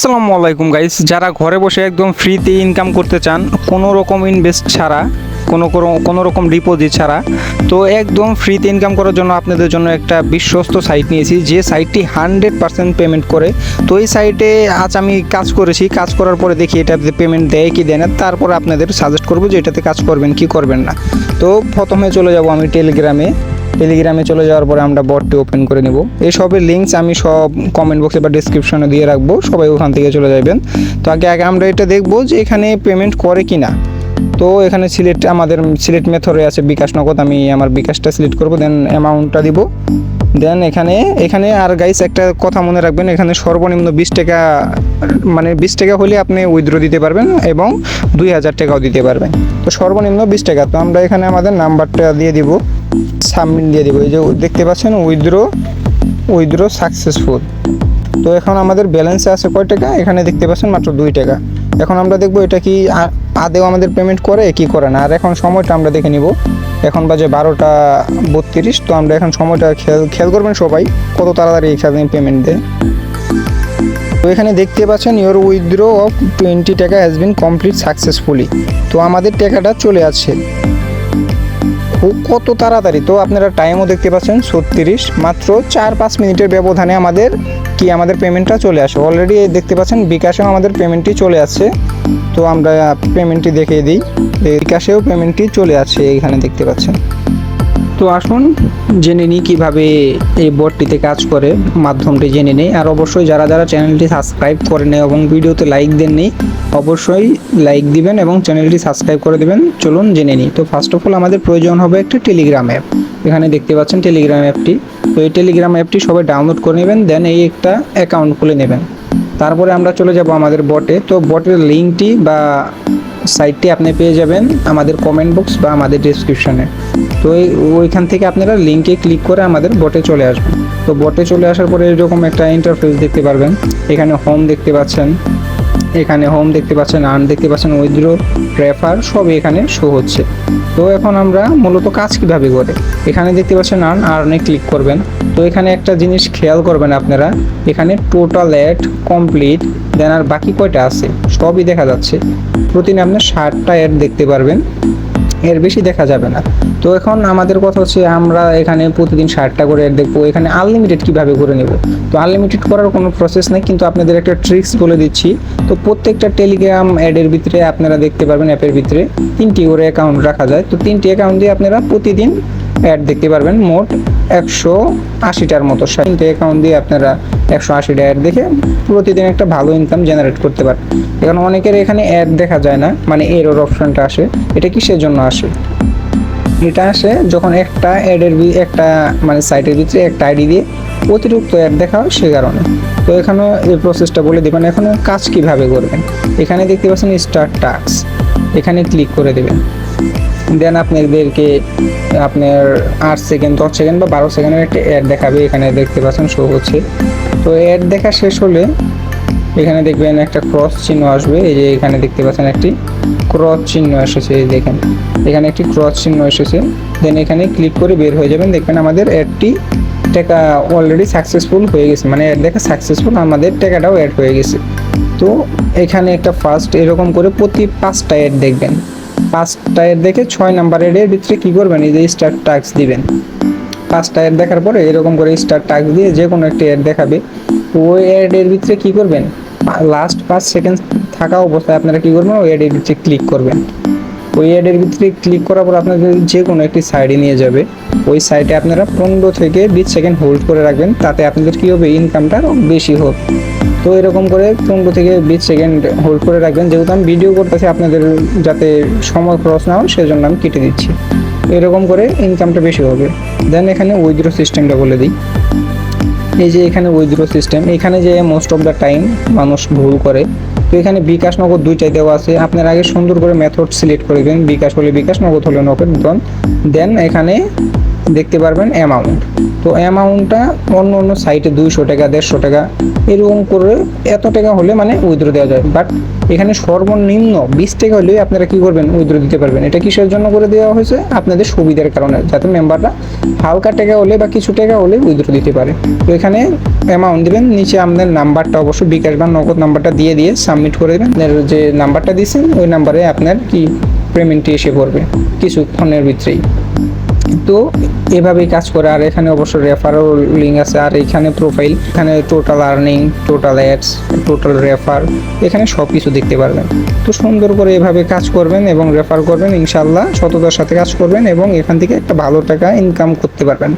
আসসালামু আলাইকুম গাইস, যারা ঘরে বসে একদম ফ্রিতে ইনকাম করতে চান কোনো রকম ইনভেস্ট ছাড়া, কোনো রকম ডিপোজিট ছাড়া, তো একদম ফ্রিতে ইনকাম করার জন্য আপনাদের জন্য একটা বিশ্বস্ত সাইট নিয়েছি, যে সাইটটি 100% পেমেন্ট করে। তো এই সাইটে আজ আমি কাজ করেছি, কাজ করার পরে দেখি এটাতে পেমেন্ট দেয় কি দেয় না, তারপর আপনাদের সাজেস্ট করবো যে এটাতে কাজ করবেন কি করবেন না। তো প্রথমে চলে যাব আমি টেলিগ্রামে চলে যাওয়ার পরে আমরা বটটি ওপেন করে নেব। এই সবের লিঙ্কস আমি সব কমেন্ট বক্সে বা ডিসক্রিপশনে দিয়ে রাখবো, সবাই ওখান থেকে চলে যাবেন। তো আগে আমরা এটা দেখবো যে এখানে পেমেন্ট করে কি না। তো এখানে আমাদের সিলেক্ট মেথডে আছে বিকাশ নগদ, আমি আমার বিকাশটা সিলেক্ট করব, দেন অ্যামাউন্টটা দিব। দেন এখানে আর গাইস একটা কথা মনে রাখবেন, এখানে সর্বনিম্ন 20 টাকা, মানে 20 টাকা হলে আপনি উইথড্র দিতে পারবেন এবং 2000 টাকাও দিতে পারবেন। তো সর্বনিম্ন 20 টাকা। তো আমরা এখানে আমাদের নাম্বারটা দিয়ে দিব, সাবমিট দিয়ে দিব। এই যে দেখতে পাচ্ছেন উইথড্র সাকসেসফুল। তো এখন আমাদের ব্যালেন্সে আছে কয় টাকা, এখানে দেখতে পাচ্ছেন মাত্র 2 টাকা। এখন আমরা দেখবো এটা কি আদেও আমাদের পেমেন্ট করে কি করে না। আর এখন সময়টা আমরা দেখে নিব, এখন বাজে 12টা 32। তো আমরা এখন সময়টা খেয়াল করবেন সবাই, কত তাড়াতাড়ি এখানে পেমেন্ট দেয়। তো এখানে দেখতে পাচ্ছেন ইওর উইথড্র অফ 20 টাকা হ্যাজ বিন কমপ্লিট সাকসেসফুলি। তো আমাদের টাকাটা চলে আসছে কত তাড়াতাড়ি। তো আপনারা টাইমও দেখতে পাচ্ছেন 36, মাত্র 4-5 মিনিটের ব্যবধানে আমাদের পেমেন্টটা চলে আসে। অলরেডি দেখতে পাচ্ছেন বিকাশেও আমাদের পেমেন্টটি চলে আসছে। তো আমরা পেমেন্টটি দেখিয়ে দিই, বিকাশেও পেমেন্টটি চলে আসছে, এখানে দেখতে পাচ্ছেন। তো আসুন জেনে নিই কীভাবে এই বটটিতে কাজ করে, মাধ্যমটি জেনে নিই। আর অবশ্যই যারা চ্যানেলটি সাবস্ক্রাইব করে নেয় এবং ভিডিওতে লাইক দেননি, অবশ্যই লাইক দিবেন এবং চ্যানেলটি সাবস্ক্রাইব করে দেবেন। চলুন জেনে নিই। তো ফার্স্ট অফ অল আমাদের প্রয়োজন হবে একটা টেলিগ্রাম অ্যাপ। এখানে দেখতে পাচ্ছেন টেলিগ্রাম অ্যাপটি। তো এই টেলিগ্রাম অ্যাপটি সবাই ডাউনলোড করে নেবেন, দেন এই একটা অ্যাকাউন্ট খুলে নেবেন। তারপরে আমরা চলে যাব আমাদের বটে। তো বটের লিঙ্কটি বা সাইটটি আপনি পেয়ে যাবেন আমাদের কমেন্ট বক্স বা আমাদের ডেসক্রিপশনে। তো ওইখান থেকে আপনারা লিঙ্কে ক্লিক করে আমাদের বটে চলে আসবেন। তো বটে চলে আসার পরে এরকম একটা ইন্টারফেস দেখতে পারবেন। এখানে হোম দেখতে পাচ্ছেন, আর্ন দেখতে পাচ্ছেন, উইথড্র, রেফার সব এখানে শো হচ্ছে। তো এখন আমরা মূলত কাজ কিভাবে করে, এখানে দেখতে পাচ্ছেন আর্নে ক্লিক করবেন। তো এখানে একটা জিনিস খেয়াল করবেন আপনারা, এখানে টোটাল অ্যাড কমপ্লিট, দেন আর বাকি কয়টা আছে সবই দেখা যাচ্ছে। প্রতিদিন আপনি 60টা অ্যাড দেখতে পারবেন, এর বেশি দেখা যাবে না। তো এখন আমাদের কথা হচ্ছে আমরা এখানে প্রতিদিন 60টা করে অ্যাড দেখবো। এখানে আনলিমিটেড কিভাবে করে নেব। তো আনলিমিটেড করার কোনো প্রসেস নেই, কিন্তু আপনাদের একটা ট্রিক্স বলে দিচ্ছি। তো প্রত্যেকটা টেলিগ্রাম অ্যাডের ভিতরে আপনারা দেখতে পারবেন, অ্যাপের ভিতরে 3টি করে অ্যাকাউন্ট রাখা যায়। তো 3টি অ্যাকাউন্ট দিয়ে আপনারা প্রতিদিন অ্যাড দেখতে পারবেন, মোট 180টার মতো। 3টে অ্যাকাউন্ট দিয়ে আপনারা 180টা অ্যাড দেখে প্রতিদিন একটা ভালো ইনকাম জেনারেট করতে পারেন। এখন অনেকের এখানে অ্যাড দেখা যায় না, মানে এরর অপশনটা আসে। এটা কিসের জন্য আসে? এটা আসে যখন একটা একটা মানে সাইটের ভিতরে একটা আইডি দিয়ে অতিরিক্ত অ্যাড দেখা হয়, সে কারণে। তো এখানে এই প্রসেসটা বলে দেবেন। এখন কাজ কিভাবে করবেন, এখানে দেখতে পাচ্ছেন স্টার্ট টাস্ক, এখানে ক্লিক করে দেবেন। দেন আপনাদেরকে আপনার 8 সেকেন্ড, 10 সেকেন্ড বা 12 সেকেন্ডের একটা অ্যাড দেখাবে, এখানে দেখতে পাচ্ছেন শো হচ্ছে। তো অ্যাড দেখা শেষ হলে এখানে দেখবেন একটা ক্রস চিহ্ন আসবে। এই যে এখানে দেখতে পাচ্ছেন একটি ক্রস চিহ্ন এসেছে, এই দেখেন এখানে একটি ক্রস চিহ্ন এসেছে। দেন এখানে ক্লিক করে বের হয়ে যাবেন, দেখবেন আমাদের অ্যাডটি টাকা অলরেডি সাকসেসফুল হয়ে গেছে, মানে অ্যাড দেখা সাকসেসফুল, আমাদের টাকাটাও অ্যাড হয়ে গেছে। তো এখানে একটা ফার্স্ট এরকম করে প্রতি 5টা অ্যাড দেখবেন। 5টা অ্যাড দেখে 6 নাম্বার অ্যাডের ভিতরে কী করবেন, এই যে স্টার টাস্ক দিবেন। 5টা অ্যাড দেখার পরে এরকম করে স্টার টাস্ক দিয়ে যে কোনো একটা অ্যাড দেখাবে। তো ওই অ্যাডের ভিতরে কী করবেন, লাস্ট 5 সেকেন্ড থাকা অবস্থায় আপনারা কী করবেন, ওই অ্যাডের ভিতরে ক্লিক করবেন। ওই অ্যাডের ভিতরে ক্লিক করার পর আপনাদের যে কোনো একটি সাইডে নিয়ে যাবে। ওই সাইটে আপনারা 15 থেকে 20 সেকেন্ড হোল্ড করে রাখবেন, তাতে আপনাদের কী হবে, ইনকামটা বেশি হবে। তো এরকম করে 15 থেকে 20 সেকেন্ড হোল্ড করে রাখবেন। যেহেতু আমি ভিডিও করতেছি, আপনাদের যাতে সময় খরচ না হয় সেজন্য আমি কেটে দিচ্ছি। এরকম করে ইনকামটা বেশি হবে। দেন এখানে উইথড্র সিস্টেমটা বলে দিই। এই যে এখানে উইথড্র সিস্টেম, এখানে যে মোস্ট অফ দ্য টাইম মানুষ ভুল করে। তো এখানে বিকাশ নগদ 2টাই দেওয়া আছে। আপনারা আগে সুন্দর করে মেথড সিলেক্ট করে দেবেন, বিকাশ হলে বিকাশ, নগদ হলে নগদ। দেন এখানে দেখতে পারবেন অ্যামাউন্ট। তো অ্যামাউন্টটা অন্য অন্য সাইটে 200 টাকা 150 টাকা এরকম করে এত টাকা হলে মানে উইথড্র দেওয়া যায়, বাট এখানে সর্বনিম্ন 20 টাকা হলে আপনারা কি করবেন উইথড্র দিতে পারবেন। এটা কিসের জন্য করে দেওয়া হয়েছে? আপনাদের সুবিধার কারণে, যাতে মেম্বাররা হালকা টাকা হলে বা কিছু টাকা হলে উইথড্র দিতে পারে। তো এখানে অ্যামাউন্ট দিবেন, নিচে আপনার নাম্বারটা অবশ্যই বিকাশ বা নগদ নাম্বারটা দিয়ে সাবমিট করে দেবেন। যে নাম্বারটা দিয়েছেন ওই নাম্বারে আপনার কি পেমেন্টটি এসে পড়বে কিছুক্ষণের ভিতরেই। তো এভাবেই কাজ করে। আর এখানে অবশ্য রেফারও লিঙ্ক আছে, আর এখানে প্রোফাইল, এখানে total earning, total ads, total refer, এখানে সব কিছু দেখতে পারবেন। তো সুন্দর করে এভাবে কাজ করবেন এবং রেফার করবেন, ইনশাল্লাহ সততার সাথে কাজ করবেন এবং এখান থেকে একটা ভালো টাকা ইনকাম করতে পারবেন।